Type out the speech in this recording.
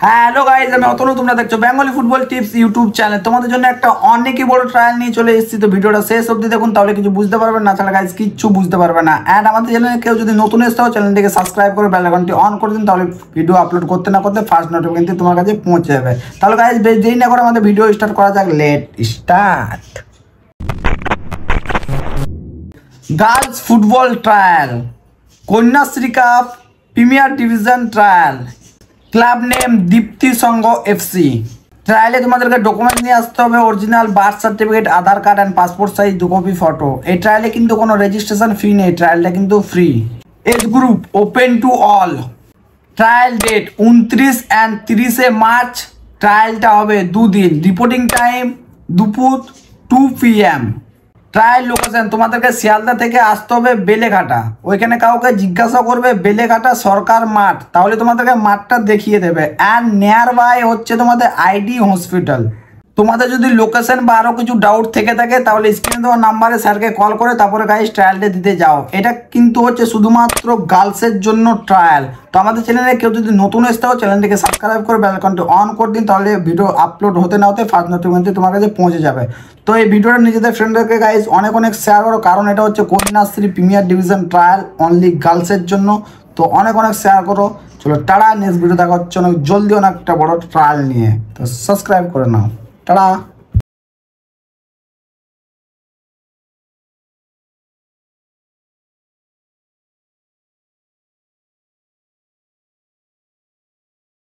Hello guys, আমি অতনু। তোমরা দেখছো Bengali football tips YouTube channel. তোমাদের জন্য একটা অনেকই বড় ট্রায়াল নিয়ে চলে এসেছি। তো ভিডিওটা শেষ অবধি দেখুন, তাহলে কিছু বুঝতে পারবেন না, তাহলে গাইজ কিচ্ছু বুঝতে পারবে না। অ্যান্ড আমাদের চ্যানেলে কেউ যদি নতুন এসে থাকো, চ্যানেলটিকে সাবস্ক্রাইব করে বেল আইকনটি অন করে দিন, তাহলে ভিডিও আপলোড করতে না করতে ফার্স্ট নোটিফিকেশন তোমার কাছে পৌঁছে যাবে। তাহলে গাইজ বেশ দেরি না করে আমাদের ভিডিও স্টার্ট করা যাক। Let start. Girls football trial, Kanyashree cup premier division trial, club name Dipti Sangha FC. ট্রায়ালে তোমাদেরকে ডকুমেন্ট নিয়ে আসতে হবে, original birth certificate, Aadhaar card and passport size 2 copy photo. এই ট্রায়ালে কিন্তু কোনো রেজিস্ট্রেশন ফি নেই, ট্রায়ালটা কিন্তু free. Age group open to all. Trial date 29 and 30 March. ট্রায়ালটা হবে 2 দিন। রিপোর্টিং টাইম দুপুর 2 PM। ট্রায়াল লোকেশন তোমাদেরকে শিয়ালদা থেকে আসতে হবে বেলেঘাটা। ওইখানে কাউকে জিজ্ঞাসা করবে বেলেঘাটা সরকার মাঠ, তাহলে তোমাদেরকে মাঠটা দেখিয়ে দেবে। অ্যান্ড নিয়ার বাই হচ্ছে তোমাদের আইডি হসপিটাল। তোমাদের যদি লোকেশন বা আরও কিছু ডাউট থেকে থাকে, তাহলে স্ক্রিনে দেওয়া নাম্বারে স্যারকে কল করে তারপরে গাইজ ট্রায়ালটা দিতে যাও। এটা কিন্তু হচ্ছে শুধুমাত্র গার্লসের জন্য ট্রায়াল। তো আমাদের চ্যানেলে কেউ যদি নতুন এসে থাকো, চ্যানেলটিকে সাবস্ক্রাইব করে বেল আইকনটি অন করে দিন, তাহলে ভিডিও আপলোড হতে না হতে ফার্স্ট নোটিফিকেশন তোমার কাছে পৌঁছে যাবে। তো এই ভিডিওটা নিজেদের ফ্রেন্ডদেরকে গাইজ অনেক অনেক শেয়ার করো, কারণ এটা হচ্ছে Kanyashree premier division trial only গার্লসের জন্য। তো অনেক অনেক শেয়ার করো। চলো টাটা, নেক্সট ভিডিও দেখা হচ্ছে অনেক জলদি অনেক একটা বড় ট্রায়াল নিয়ে। তো সাবস্ক্রাইব করে নাও। টাটা।